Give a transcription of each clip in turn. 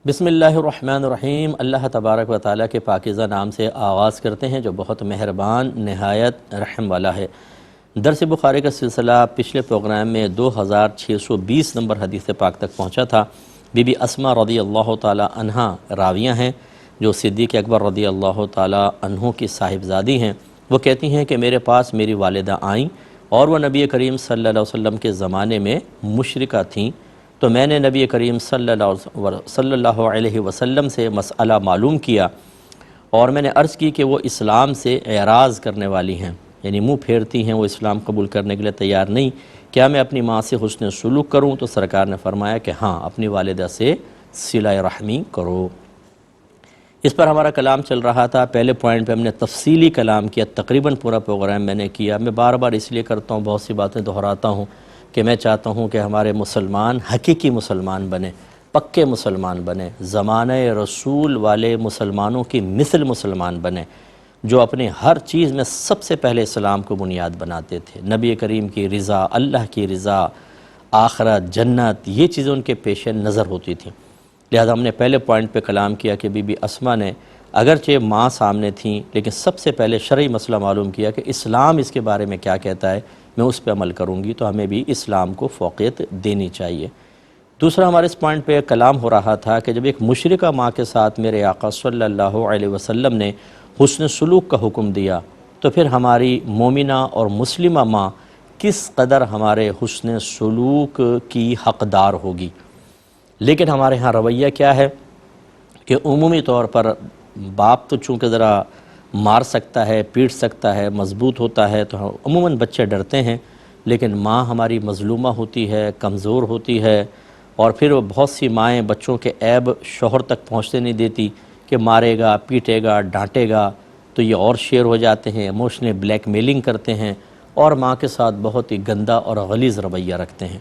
بسم اللہ الرحمن الرحیم۔ اللہ تبارک و تعالیٰ کے پاکیزہ نام سے آغاز کرتے ہیں جو بہت مہربان نہایت رحم والا ہے۔ درس بخاری کا سلسلہ پچھلے پروگرام میں 2620 نمبر حدیث پاک تک پہنچا تھا۔ بی بی اسماء رضی اللہ تعالیٰ عنہا راویہ ہیں جو صدیق اکبر رضی اللہ تعالیٰ عنہ کی صاحبزادی ہیں۔ وہ کہتی ہیں کہ میرے پاس میری والدہ آئیں اور وہ نبی کریم صلی اللہ علیہ وسلم کے زمانے میں مشرکہ تھیں، تو میں نے نبی کریم صلی اللہ علیہ وسلم سے مسئلہ معلوم کیا اور میں نے عرض کی کہ وہ اسلام سے اعراض کرنے والی ہیں، یعنی منہ پھیرتی ہیں، وہ اسلام قبول کرنے کے لیے تیار نہیں، کیا میں اپنی ماں سے حسن سلوک کروں؟ تو سرکار نے فرمایا کہ ہاں، اپنی والدہ سے صلہ رحمی کرو۔ اس پر ہمارا کلام چل رہا تھا۔ پہلے پوائنٹ پہ ہم نے تفصیلی کلام کیا، تقریباً پورا پروگرام میں نے کیا۔ میں بار بار اس لیے کرتا ہوں، بہت سی باتیں دہراتا ہوں کہ میں چاہتا ہوں کہ ہمارے مسلمان حقیقی مسلمان بنیں، پکے مسلمان بنیں، زمانہ رسول والے مسلمانوں کی مثل مسلمان بنیں، جو اپنی ہر چیز میں سب سے پہلے اسلام کو بنیاد بناتے تھے۔ نبی کریم کی رضا، اللہ کی رضا، آخرت، جنت، یہ چیزیں ان کے پیش نظر ہوتی تھیں۔ لہذا ہم نے پہلے پوائنٹ پہ کلام کیا کہ بی بی اسماء نے اگرچہ ماں سامنے تھیں لیکن سب سے پہلے شرعی مسئلہ معلوم کیا کہ اسلام اس کے بارے میں کیا کہتا ہے، میں اس پہ عمل کروں گی، تو ہمیں بھی اسلام کو فوقیت دینی چاہیے۔ دوسرا ہمارے اس پوائنٹ پہ کلام ہو رہا تھا کہ جب ایک مشرکہ ماں کے ساتھ میرے آقا صلی اللہ علیہ وسلم نے حسن سلوک کا حکم دیا تو پھر ہماری مومنہ اور مسلمہ ماں کس قدر ہمارے حسن سلوک کی حقدار ہوگی۔ لیکن ہمارے ہاں رویہ کیا ہے کہ عمومی طور پر باپ تو چونکہ ذرا مار سکتا ہے، پیٹ سکتا ہے، مضبوط ہوتا ہے، تو عموماً بچے ڈرتے ہیں، لیکن ماں ہماری مظلومہ ہوتی ہے، کمزور ہوتی ہے، اور پھر بہت سی مائیں بچوں کے عیب شوہر تک پہنچتے نہیں دیتی کہ مارے گا، پیٹے گا، ڈانٹے گا تو یہ اور شیر ہو جاتے ہیں، ایموشنل بلیک میلنگ کرتے ہیں اور ماں کے ساتھ بہت ہی گندا اور غلیظ رویہ رکھتے ہیں۔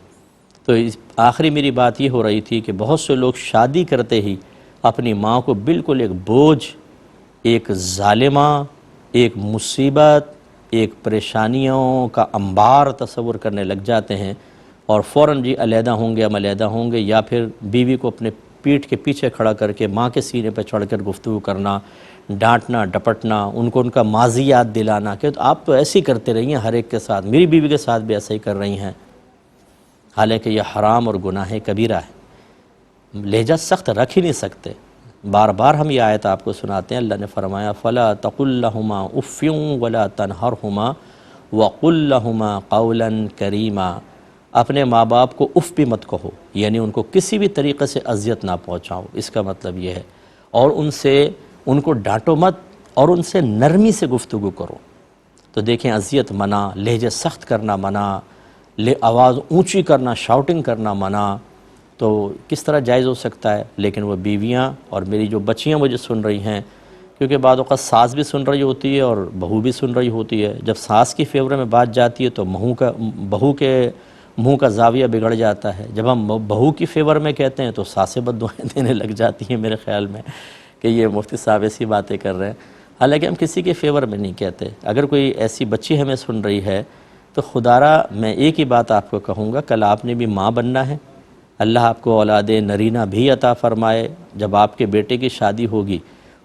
تو آخری میری بات یہ ہو رہی تھی کہ بہت سے لوگ شادی کرتے ہی اپنی ماں کو بالکل ایک بوجھ، ایک ظالمہ، ایک مصیبت، ایک پریشانیوں کا انبار تصور کرنے لگ جاتے ہیں اور فوراً جی علیحدہ ہوں گے، ہم علیحدہ ہوں گے، یا پھر بیوی کو اپنے پیٹھ کے پیچھے کھڑا کر کے ماں کے سینے پہ چڑھ کر گفتگو کرنا، ڈانٹنا، ڈپٹنا، ان کو ان کا ماضی یاد دلانا کہ آپ تو ایسے ہی کرتے رہی ہیں ہر ایک کے ساتھ، میری بیوی کے ساتھ بھی ایسا ہی کر رہی ہیں، حالانکہ یہ حرام اور گناہ کبیرہ ہے۔ لہجہ سخت رکھ ہی نہیں سکتے۔ بار بار ہم یہ آیت آپ کو سناتے ہیں، اللہ نے فرمایا فَلَا تَقُلْ لَهُمَا اُفٍّ وَلَا تَنْهَرْهُمَا وَقُلْ لَهُمَا قَوْلًا كَرِيمًا، اپنے ماں باپ کو اف بھی مت کہو، یعنی ان کو کسی بھی طریقے سے اذیت نہ پہنچاؤ، اس کا مطلب یہ ہے، اور ان کو ڈانٹو مت اور ان سے نرمی سے گفتگو کرو۔ تو دیکھیں، اذیت منع، لہجے سخت کرنا منع، آواز اونچی کرنا، شاؤٹنگ کرنا منع، تو کس طرح جائز ہو سکتا ہے؟ لیکن وہ بیویاں اور میری جو بچیاں مجھے سن رہی ہیں، کیونکہ بعض اوقات ساس بھی سن رہی ہوتی ہے اور بہو بھی سن رہی ہوتی ہے، جب ساس کی فیور میں بات جاتی ہے تو بہو کے منہ کا زاویہ بگڑ جاتا ہے، جب ہم بہو کی فیور میں کہتے ہیں تو ساسیں بد دعائیں دینے لگ جاتی ہیں میرے خیال میں کہ یہ مفتی صاحب ایسی باتیں کر رہے ہیں، حالانکہ ہم کسی کے فیور میں نہیں کہتے۔ اگر کوئی ایسی بچی ہمیں سن رہی ہے تو خدارہ میں ایک ہی بات آپ کو کہوں گا، کل آپ نے بھی ماں بننا ہے، اللہ آپ کو اولاد نرینہ بھی عطا فرمائے، جب آپ کے بیٹے کی شادی ہوگی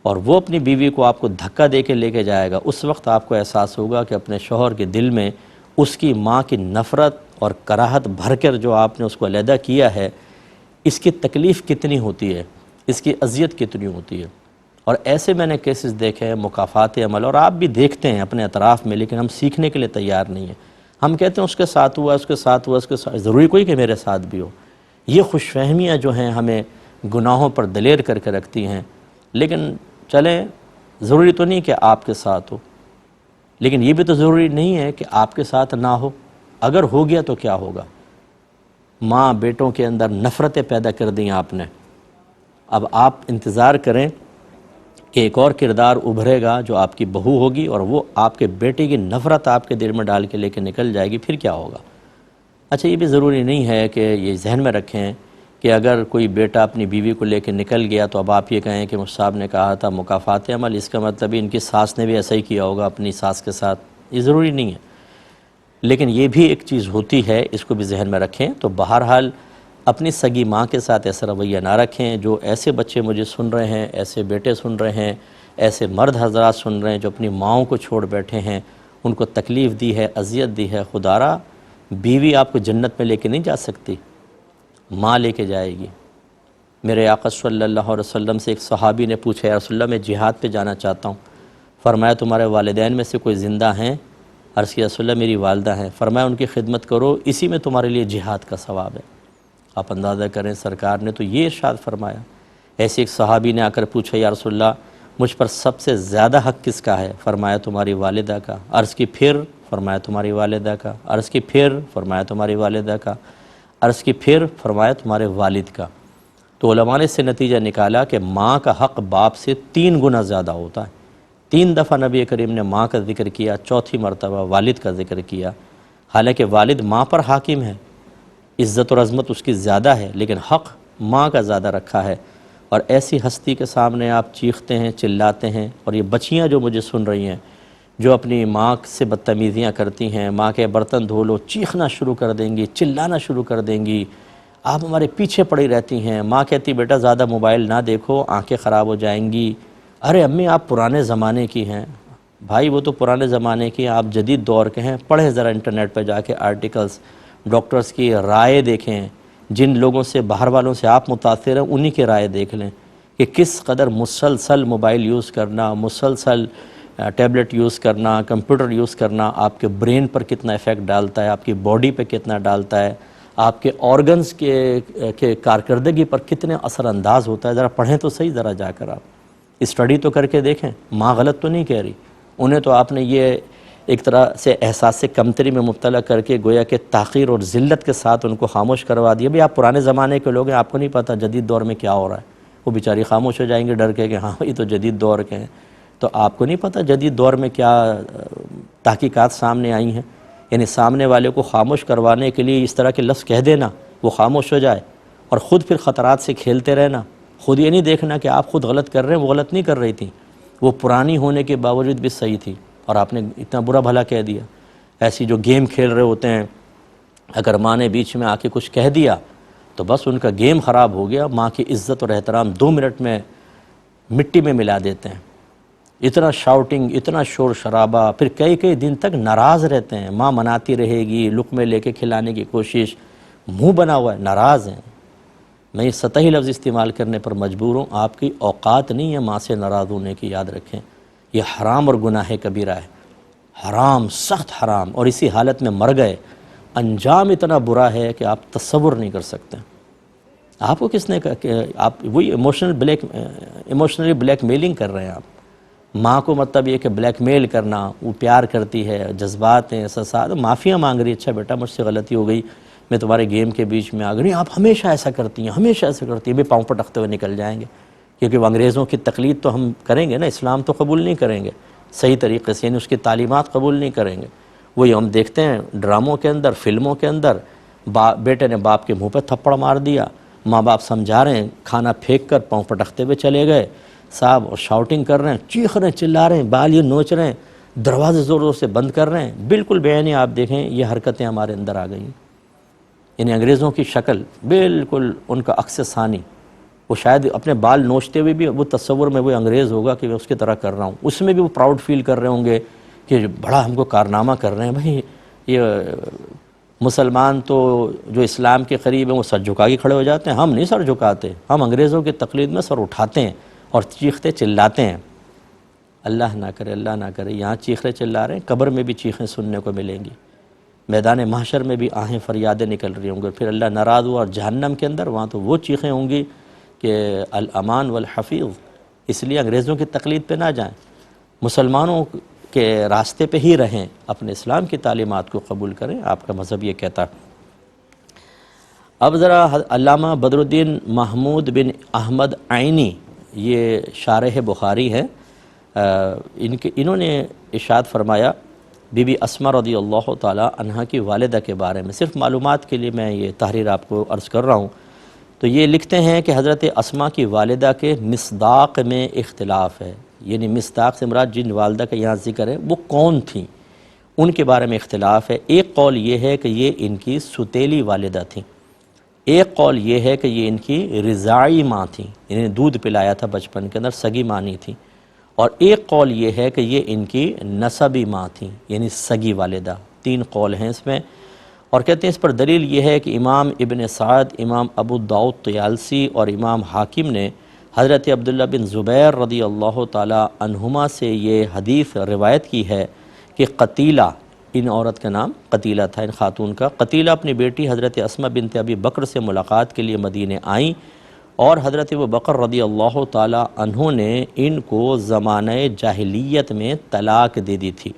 اور وہ اپنی بیوی کو آپ کو دھکا دے کے لے کے جائے گا، اس وقت آپ کو احساس ہوگا کہ اپنے شوہر کے دل میں اس کی ماں کی نفرت اور کراہت بھر کر جو آپ نے اس کو علیحدہ کیا ہے، اس کی تکلیف کتنی ہوتی ہے، اس کی اذیت کتنی ہوتی ہے۔ اور ایسے میں نے کیسز دیکھے ہیں، مکافات عمل، اور آپ بھی دیکھتے ہیں اپنے اطراف میں، لیکن ہم سیکھنے کے لیے تیار نہیں ہیں۔ ہم کہتے ہیں اس کے ساتھ ہوا، اس کے ساتھ ہوا، اس کے ساتھ، ضروری کوئی کہ میرے ساتھ بھی ہو۔ یہ خوش فہمیاں جو ہیں ہمیں گناہوں پر دلیر کر کے رکھتی ہیں، لیکن چلیں، ضروری تو نہیں کہ آپ کے ساتھ ہو، لیکن یہ بھی تو ضروری نہیں ہے کہ آپ کے ساتھ نہ ہو۔ اگر ہو گیا تو کیا ہوگا؟ ماں بیٹوں کے اندر نفرتیں پیدا کر دیں آپ نے، اب آپ انتظار کریں کہ ایک اور کردار ابھرے گا جو آپ کی بہو ہوگی اور وہ آپ کے بیٹے کی نفرت آپ کے دل میں ڈال کے لے کے نکل جائے گی، پھر کیا ہوگا؟ اچھا، یہ بھی ضروری نہیں ہے کہ یہ ذہن میں رکھیں کہ اگر کوئی بیٹا اپنی بیوی کو لے کے نکل گیا تو اب آپ یہ کہیں کہ مجھ صاحب نے کہا تھا مکافات عمل، اس کا مطلب ان کی ساس نے بھی ایسا ہی کیا ہوگا اپنی ساس کے ساتھ، یہ ضروری نہیں ہے۔ لیکن یہ بھی ایک چیز ہوتی ہے، اس کو بھی ذہن میں رکھیں۔ تو بہرحال اپنی سگی ماں کے ساتھ ایسا رویہ نہ رکھیں. جو ایسے بچے مجھے سن رہے ہیں، ایسے بیٹے سن رہے ہیں، ایسے مرد حضرات سن رہے ہیں جو اپنی ماؤں کو چھوڑ بیٹھے ہیں، ان کو تکلیف دی ہے، اذیت دی ہے، خدارا بیوی آپ کو جنت میں لے کے نہیں جا سکتی، ماں لے کے جائے گی. میرے آقا صلی اللہ علیہ وسلم سے ایک صحابی نے پوچھا، یا رسول اللہ میں جہاد پہ جانا چاہتا ہوں. فرمایا تمہارے والدین میں سے کوئی زندہ ہیں؟ عرض کیا رسول اللہ میری والدہ ہیں. فرمایا ان کی خدمت کرو، اسی میں تمہارے لیے جہاد کا ثواب ہے. آپ اندازہ کریں سرکار نے تو یہ ارشاد فرمایا. ایسے ایک صحابی نے آ کر پوچھا، یا رسول اللہ مجھ پر سب سے زیادہ حق کس کا ہے؟ فرمایا تمہاری والدہ کا. عرض کی پھر؟ فرمایا تمہاری والدہ کا. عرض کی پھر؟ فرمایا تمہاری والدہ کا. عرض کی پھر؟ فرمایا تمہارے والد کا. تو علماء نے اس سے نتیجہ نکالا کہ ماں کا حق باپ سے 3 گنا زیادہ ہوتا ہے. 3 دفعہ نبی کریم نے ماں کا ذکر کیا، چوتھی مرتبہ والد کا ذکر کیا. حالانکہ والد ماں پر حاکم ہے، عزت اور عظمت اس کی زیادہ ہے، لیکن حق ماں کا زیادہ رکھا ہے. اور ایسی ہستی کے سامنے آپ چیختے ہیں، چلاتے ہیں. اور یہ بچیاں جو مجھے سن رہی ہیں، جو اپنی ماں سے بدتمیزیاں کرتی ہیں، ماں کے برتن دھو لو چیخنا شروع کر دیں گی، چلانا شروع کر دیں گی، آپ ہمارے پیچھے پڑی رہتی ہیں. ماں کہتی بیٹا زیادہ موبائل نہ دیکھو، آنکھیں خراب ہو جائیں گی. ارے امی آپ پرانے زمانے کی ہیں. بھائی وہ تو پرانے زمانے کی ہیں، آپ جدید دور کے ہیں. پڑھیں ذرا انٹرنیٹ پہ جا کے آرٹیکلز، ڈاکٹرز کی رائے دیکھیں. جن لوگوں سے باہر والوں سے آپ متاثر ہیں انہی کی رائے دیکھ لیں کہ کس قدر مسلسل موبائل یوز کرنا، مسلسل ٹیبلٹ یوز کرنا، کمپیوٹر یوز کرنا آپ کے برین پر کتنا ایفیکٹ ڈالتا ہے، آپ کی باڈی پہ کتنا ڈالتا ہے، آپ کے آرگنز کے کارکردگی پر کتنے اثر انداز ہوتا ہے. ذرا پڑھیں تو صحیح، ذرا جا کر آپ اسٹڈی تو کر کے دیکھیں. ماں غلط تو نہیں کہہ رہی. انہیں تو آپ نے یہ ایک طرح سے احساس کمتری میں مبتلا کر کے گویا کہ تحقیر اور ذلت کے ساتھ ان کو خاموش کروا دیا. بھئی آپ پرانے زمانے کے لوگ ہیں، آپ کو نہیں پتہ جدید دور میں کیا ہو رہا ہے. وہ بیچاری خاموش ہو جائیں گے ڈر کے کہ ہاں یہ تو جدید دور کے ہیں. تو آپ کو نہیں پتہ جدید دور میں کیا تحقیقات سامنے آئی ہیں. یعنی سامنے والے کو خاموش کروانے کے لیے اس طرح کے لفظ کہہ دینا، وہ خاموش ہو جائے، اور خود پھر خطرات سے کھیلتے رہنا. خود یہ نہیں دیکھنا کہ آپ خود غلط کر رہے ہیں، وہ غلط نہیں کر رہی تھیں، وہ پرانی ہونے کے باوجود بھی صحیح تھی، اور آپ نے اتنا برا بھلا کہہ دیا. ایسی جو گیم کھیل رہے ہوتے ہیں، اگر ماں نے بیچ میں آ کے کچھ کہہ دیا تو بس ان کا گیم خراب ہو گیا. ماں کی عزت اور احترام 2 منٹ میں مٹی میں ملا دیتے ہیں. اتنا شاؤٹنگ، اتنا شور شرابہ، پھر کئی دن تک ناراض رہتے ہیں. ماں مناتی رہے گی، لقمے لے کے کھلانے کی کوشش، منہ بنا ہوا ہے، ناراض ہیں. میں یہ سطحی لفظ استعمال کرنے پر مجبور ہوں. آپ کی اوقات نہیں ہے ماں سے ناراض ہونے کی، یاد رکھیں. یہ حرام اور گناہ کبیرہ ہے، حرام، سخت حرام. اور اسی حالت میں مر گئے، انجام اتنا برا ہے کہ آپ تصور نہیں کر سکتے. آپ کو کس نے کہا کہ آپ وہی ایموشنلی بلیک میلنگ کر رہے ہیں. آپ ماں کو مطلب یہ کہ بلیک میل کرنا، وہ پیار کرتی ہے، جذبات ہیں، احساسات، معافیاں مانگ رہی ہے. اچھا بیٹا مجھ سے غلطی ہو گئی، میں تمہارے گیم کے بیچ میں آ گئی. آپ ہمیشہ ایسا کرتی ہیں، ہمیشہ ایسا کرتی ہیں. بھی پاؤں پٹکتے ہوئے نکل جائیں گے، کیونکہ وہ انگریزوں کی تقلید تو ہم کریں گے نا، اسلام تو قبول نہیں کریں گے صحیح طریقے سے، یعنی اس کی تعلیمات قبول نہیں کریں گے. وہی ہم دیکھتے ہیں ڈراموں کے اندر، فلموں کے اندر، بیٹے نے باپ کے منہ پہ تھپڑ مار دیا، ماں باپ سمجھا رہے ہیں، کھانا پھینک کر پاؤں پٹکتے ہوئے چلے گئے صاحب، اور شاؤٹنگ کر رہے ہیں، چیخ رہے ہیں، چلا رہے ہیں، بال یہ نوچ رہے ہیں، دروازے زور زور سے بند کر رہے ہیں. بالکل بعینی آپ دیکھیں یہ حرکتیں ہمارے اندر آ گئیں. یعنی انگریزوں کی شکل بالکل ان کا عکس ثانی. وہ شاید اپنے بال نوچتے ہوئے بھی وہ تصور میں وہ انگریز ہوگا کہ میں اس کی طرح کر رہا ہوں. اس میں بھی وہ پراؤڈ فیل کر رہے ہوں گے کہ بڑا ہم کو کارنامہ کر رہے ہیں. بھائی یہ مسلمان تو جو اسلام کے قریب ہیں وہ سر جھکا کے کھڑے ہو جاتے ہیں، ہم نہیں سر جھکاتے، ہم انگریزوں کی تقلید میں سر اٹھاتے ہیں اور چیختے چلاتے ہیں. اللہ نہ کرے، اللہ نہ کرے یہاں چیخے چلا رہے ہیں، قبر میں بھی چیخیں سننے کو ملیں گی، میدان محشر میں بھی آہیں فریادیں نکل رہی ہوں گی. پھر اللہ ناراض ہوا اور جہنم کے اندر وہاں تو وہ چیخیں ہوں گی کہ الامان والحفیظ. اس لیے انگریزوں کی تقلید پہ نہ جائیں، مسلمانوں کے راستے پہ ہی رہیں، اپنے اسلام کی تعلیمات کو قبول کریں. آپ کا مذہب یہ کہتا ہے. اب ذرا علامہ بدر الدین محمود بن احمد عینی، یہ شارح بخاری ہے، انہوں نے ارشاد فرمایا بی بی اسماء رضی اللہ تعالی عنہا کی والدہ کے بارے میں. صرف معلومات کے لیے میں یہ تحریر آپ کو عرض کر رہا ہوں. تو یہ لکھتے ہیں کہ حضرت اسماء کی والدہ کے مصداق میں اختلاف ہے. یعنی مصداق سے مراد جن والدہ کا یہاں ذکر ہے وہ کون تھیں، ان کے بارے میں اختلاف ہے. ایک قول یہ ہے کہ یہ ان کی ستیلی والدہ تھیں. ایک قول یہ ہے کہ یہ ان کی رضاعی ماں تھیں، انہیں دودھ پلایا تھا بچپن کے اندر، سگی ماں نہیں تھیں، اور ایک قول یہ ہے کہ یہ ان کی نسبی ماں تھیں، یعنی سگی والدہ۔ تین قول ہیں اس میں، اور کہتے ہیں اس پر دلیل یہ ہے کہ امام ابن سعد، امام ابو داؤد طیالسی اور امام حاکم نے حضرت عبداللہ بن زبیر رضی اللہ تعالی عنہما سے یہ حدیث روایت کی ہے کہ قتیلہ، ان عورت کا نام قتیلہ تھا، ان خاتون کا، قتیلہ اپنی بیٹی حضرت اسمہ بنت ابی بکر سے ملاقات کے لیے مدینے آئیں، اور حضرت ابو بکر رضی اللہ تعالی عنہ نے ان کو زمانہ جاہلیت میں طلاق دے دی تھی،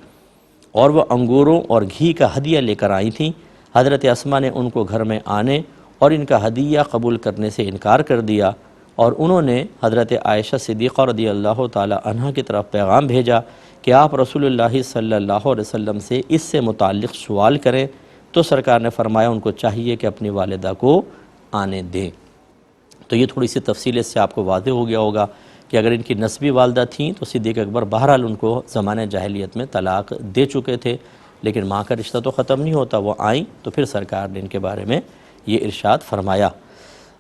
اور وہ انگوروں اور گھی کا ہدیہ لے کر آئی تھیں۔ حضرت اسمہ نے ان کو گھر میں آنے اور ان کا ہدیہ قبول کرنے سے انکار کر دیا، اور انہوں نے حضرت عائشہ صدیقہ رضی اللہ تعالی عنہ کی طرف پیغام بھیجا کہ آپ رسول اللہ صلی اللہ علیہ وسلم سے اس سے متعلق سوال کریں، تو سرکار نے فرمایا ان کو چاہیے کہ اپنی والدہ کو آنے دیں۔ تو یہ تھوڑی سی تفصیل اس سے آپ کو واضح ہو گیا ہوگا کہ اگر ان کی نسبی والدہ تھیں تو صدیق اکبر بہرحال ان کو زمانہ جاہلیت میں طلاق دے چکے تھے، لیکن ماں کا رشتہ تو ختم نہیں ہوتا، وہ آئیں تو پھر سرکار نے ان کے بارے میں یہ ارشاد فرمایا۔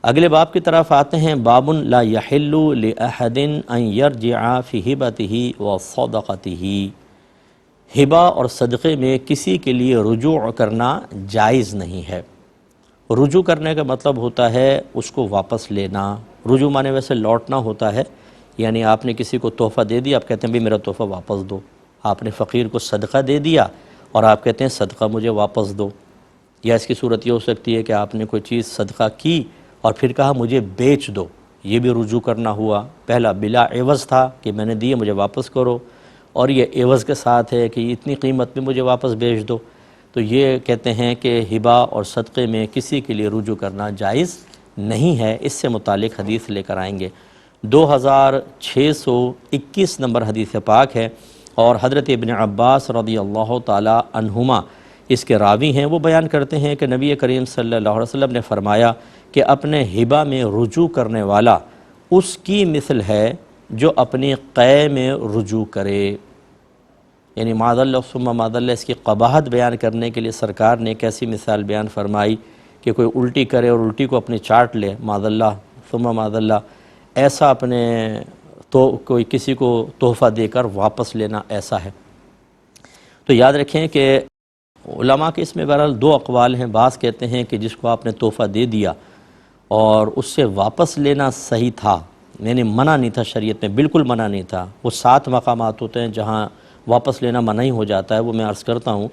اگلے باب کی طرف آتے ہیں، باب لا یحل لأحد ان یرجع فی ہبتہ وصدقتہ، ہبہ اور صدقے میں کسی کے لیے رجوع کرنا جائز نہیں ہے۔ رجوع کرنے کا مطلب ہوتا ہے اس کو واپس لینا، رجوع مانے ویسے لوٹنا ہوتا ہے، یعنی آپ نے کسی کو تحفہ دے دیا، آپ کہتے ہیں بھی میرا تحفہ واپس دو۔ آپ نے فقیر کو صدقہ دے دیا اور آپ کہتے ہیں صدقہ مجھے واپس دو، یا اس کی صورت یہ ہو سکتی ہے کہ آپ نے کوئی چیز صدقہ کی اور پھر کہا مجھے بیچ دو، یہ بھی رجوع کرنا ہوا۔ پہلا بلا عوض تھا کہ میں نے دیے مجھے واپس کرو، اور یہ عوض کے ساتھ ہے کہ اتنی قیمت میں مجھے واپس بیچ دو، تو یہ کہتے ہیں کہ ہبہ اور صدقے میں کسی کے لیے رجوع کرنا جائز نہیں ہے۔ اس سے متعلق حدیث لے کر آئیں گے، 2621 نمبر حدیث پاک ہے، اور حضرت ابن عباس رضی اللہ تعالی عنہما اس کے راوی ہیں۔ وہ بیان کرتے ہیں کہ نبی کریم صلی اللہ علیہ وسلم نے فرمایا کہ اپنے ہبہ میں رجوع کرنے والا اس کی مثل ہے جو اپنی قے میں رجوع کرے، یعنی معاذ اللہ ثم معاذ اللہ اس کی قباحت بیان کرنے کے لیے سرکار نے ایک ایسی مثال بیان فرمائی کہ کوئی الٹی کرے اور الٹی کو اپنی چاٹ لے، معاذ اللہ ثم معاذ اللہ، ایسا اپنے تو کوئی کسی کو تحفہ دے کر واپس لینا ایسا ہے۔ تو یاد رکھیں کہ علماء کے اس میں بہرحال دو اقوال ہیں، بعض کہتے ہیں کہ جس کو آپ نے تحفہ دے دیا اور اس سے واپس لینا صحیح تھا، یعنی منع نہیں تھا، شریعت میں بالکل منع نہیں تھا۔ وہ 7 مقامات ہوتے ہیں جہاں واپس لینا منع ہی ہو جاتا ہے، وہ میں عرض کرتا ہوں۔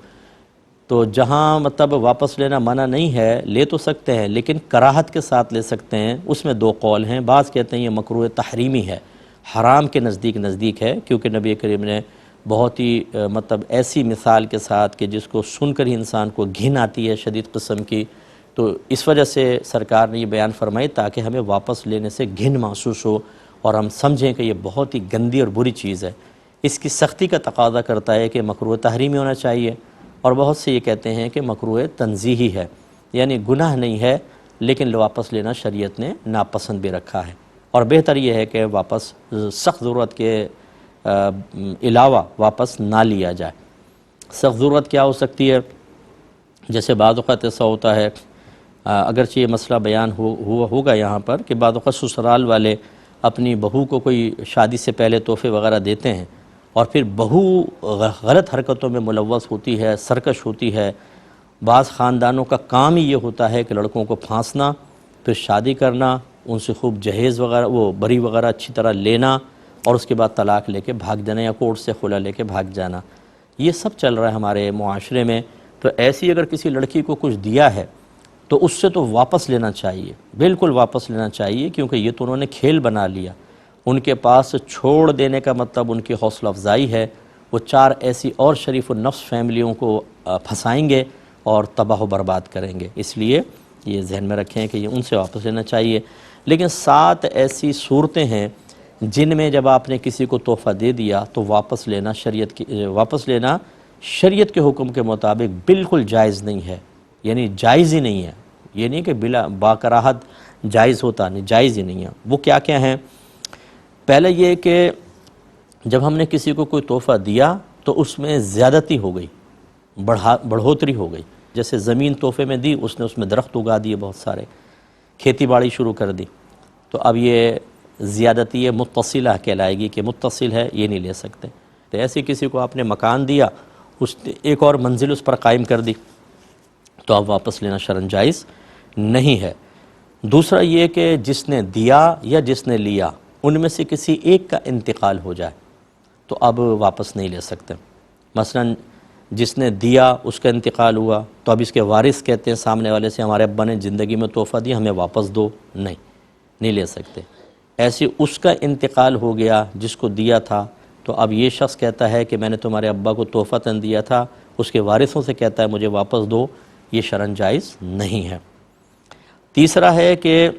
تو جہاں مطلب واپس لینا منع نہیں ہے، لے تو سکتے ہیں لیکن کراہت کے ساتھ لے سکتے ہیں، اس میں دو قول ہیں۔ بعض کہتے ہیں یہ مکروہ تحریمی ہے، حرام کے نزدیک ہے، کیونکہ نبی کریم نے بہت ہی مطلب ایسی مثال کے ساتھ کہ جس کو سن کر ہی انسان کو گھن آتی ہے شدید قسم کی، تو اس وجہ سے سرکار نے یہ بیان فرمائی تاکہ ہمیں واپس لینے سے گھن محسوس ہو اور ہم سمجھیں کہ یہ بہت ہی گندی اور بری چیز ہے۔ اس کی سختی کا تقاضا کرتا ہے کہ مکروہ تحریمی ہونا چاہیے، اور بہت سے یہ کہتے ہیں کہ مکروہ تنزیہی ہے، یعنی گناہ نہیں ہے لیکن واپس لینا شریعت نے ناپسند بھی رکھا ہے، اور بہتر یہ ہے کہ واپس سخت ضرورت کے علاوہ واپس نہ لیا جائے۔ سخت ضرورت کیا ہو سکتی ہے؟ جیسے بعض اوقات ایسا ہوتا ہے، اگرچہ یہ مسئلہ بیان ہوگا یہاں پر کہ بعض اوقات سسرال والے اپنی بہو کو کوئی شادی سے پہلے تحفے وغیرہ دیتے ہیں، اور پھر بہو غلط حرکتوں میں ملوث ہوتی ہے، سرکش ہوتی ہے۔ بعض خاندانوں کا کام ہی یہ ہوتا ہے کہ لڑکوں کو پھانسنا، پھر شادی کرنا، ان سے خوب جہیز وغیرہ وہ بری وغیرہ اچھی طرح لینا، اور اس کے بعد طلاق لے کے بھاگ جانا یا کورٹ سے خلا لے کے بھاگ جانا۔ یہ سب چل رہا ہے ہمارے معاشرے میں۔ تو ایسی اگر کسی لڑکی کو کچھ دیا ہے تو اس سے تو واپس لینا چاہیے، بالکل واپس لینا چاہیے، کیونکہ یہ تو انہوں نے کھیل بنا لیا۔ ان کے پاس چھوڑ دینے کا مطلب ان کی حوصلہ افزائی ہے، وہ 4 ایسی اور شریف النفس فیملیوں کو پھنسائیں گے اور تباہ و برباد کریں گے۔ اس لیے یہ ذہن میں رکھیں کہ یہ ان سے واپس لینا چاہیے۔ لیکن 7 ایسی صورتیں ہیں جن میں جب آپ نے کسی کو تحفہ دے دیا تو واپس لینا شریعت کے حکم کے مطابق بالکل جائز نہیں ہے، یعنی جائز ہی نہیں ہے۔ یہ نہیں کہ بلا باکراہت جائز ہوتا، نہیں، جائز ہی نہیں ہے۔ وہ کیا کیا ہیں؟ پہلے یہ کہ جب ہم نے کسی کو کوئی تحفہ دیا تو اس میں زیادتی ہو گئی، بڑھوتری ہو گئی۔ جیسے زمین تحفے میں دی، اس نے اس میں درخت اگا دیے بہت سارے، کھیتی باڑی شروع کر دی، تو اب یہ زیادتی متصلہ کہلائے گی کہ متصل ہے، یہ نہیں لے سکتے۔ تو ایسے کسی کو آپ نے مکان دیا، اس نے ایک اور منزل اس پر قائم کر دی، تو اب واپس لینا شرعاً جائز نہیں ہے۔ دوسرا یہ کہ جس نے دیا یا جس نے لیا ان میں سے کسی ایک کا انتقال ہو جائے تو اب واپس نہیں لے سکتے۔ مثلا جس نے دیا اس کا انتقال ہوا تو اب اس کے وارث کہتے ہیں سامنے والے سے ہمارے ابا نے زندگی میں تحفہ دیا، ہمیں واپس دو، نہیں لے سکتے۔ ایسے اس کا انتقال ہو گیا جس کو دیا تھا، تو اب یہ شخص کہتا ہے کہ میں نے تمہارے ابا کو تحفۃً دیا تھا، اس کے وارثوں سے کہتا ہے مجھے واپس دو، یہ شرعاً جائز نہیں ہے۔ تیسرا ہے کہ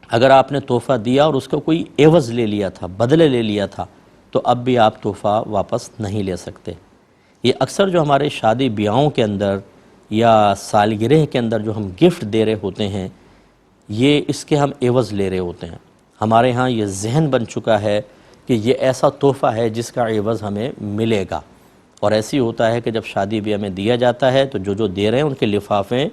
اگر آپ نے تحفہ دیا اور اس کا کوئی عوض لے لیا تھا، بدلے لے لیا تھا، تو اب بھی آپ تحفہ واپس نہیں لے سکتے۔ یہ اکثر جو ہمارے شادی بیاہوں کے اندر یا سالگرہ کے اندر جو ہم گفٹ دے رہے ہوتے ہیں، یہ اس کے ہم عوض لے رہے ہوتے ہیں۔ ہمارے ہاں یہ ذہن بن چکا ہے کہ یہ ایسا تحفہ ہے جس کا عوض ہمیں ملے گا، اور ایسی ہوتا ہے کہ جب شادی بیاہ میں دیا جاتا ہے تو جو دے رہے ہیں ان کے لفافے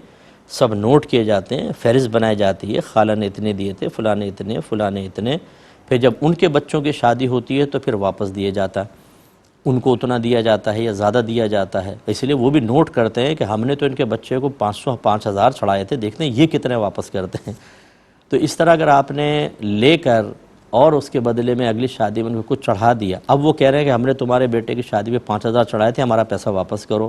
سب نوٹ کیے جاتے ہیں، فہرست بنائی جاتی ہے، خالہ نے اتنے دیے تھے، فلاں نے اتنے، فلاں نے اتنے، پھر جب ان کے بچوں کی شادی ہوتی ہے تو پھر واپس دیے جاتا ہے، ان کو اتنا دیا جاتا ہے یا زیادہ دیا جاتا ہے، اس لیے وہ بھی نوٹ کرتے ہیں کہ ہم نے تو ان کے بچے کو 500-5000 چھڑائے تھے، دیکھتے ہیں یہ کتنے واپس کرتے ہیں۔ تو اس طرح اگر آپ نے لے کر اور اس کے بدلے میں اگلی شادی میں ان کو کچھ چڑھا دیا، اب وہ کہہ رہے ہیں کہ ہم نے تمہارے بیٹے کی شادی میں 5000 چڑھائے تھے، ہمارا پیسہ واپس کرو،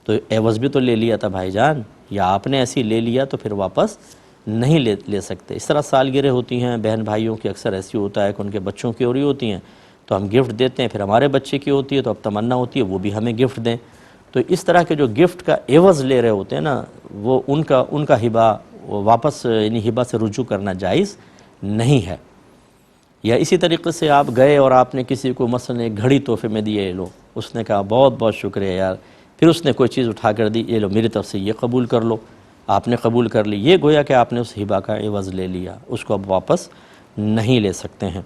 تو عوض بھی تو لے لیا تھا بھائی جان، یا آپ نے ایسی لے لیا تو پھر واپس نہیں لے سکتے۔ اس طرح سالگرہ ہوتی ہیں بہن بھائیوں کی، اکثر ایسی ہوتا ہے کہ ان کے بچوں کی ہو رہی ہوتی ہیں تو ہم گفٹ دیتے ہیں، پھر ہمارے بچے کی ہوتی ہے تو اب تمنا ہوتی ہے وہ بھی ہمیں گفٹ دیں۔ تو اس طرح کے جو گفٹ کا عوض لے رہے ہوتے ہیں نا، وہ ان کا ہبہ واپس یعنی ہبہ سے رجوع کرنا جائز نہیں ہے۔ یا اسی طریقے سے آپ گئے اور آپ نے کسی کو مثلا ایک گھڑی تحفے میں دیے، لو، اس نے کہا بہت بہت شکریہ یار، پھر اس نے کوئی چیز اٹھا کر دی، یہ لو میری طرف سے یہ قبول کر لو، آپ نے قبول کر لی، یہ گویا کہ آپ نے اس ہبہ کا عوض لے لیا، اس کو اب واپس نہیں لے سکتے ہیں۔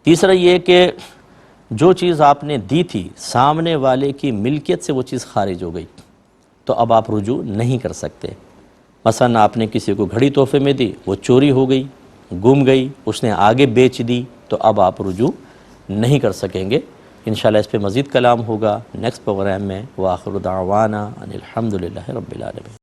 تیسرا یہ کہ جو چیز آپ نے دی تھی سامنے والے کی ملکیت سے وہ چیز خارج ہو گئی تو اب آپ رجوع نہیں کر سکتے۔ مثلا آپ نے کسی کو گھڑی تحفے میں دی، وہ چوری ہو گئی، گم گئی، اس نے آگے بیچ دی، تو اب آپ رجوع نہیں کر سکیں گے۔ انشاءاللہ اس پہ مزید کلام ہوگا نیکسٹ پروگرام میں۔ وآخر دعوانا ان الحمد للہ رب العالمین۔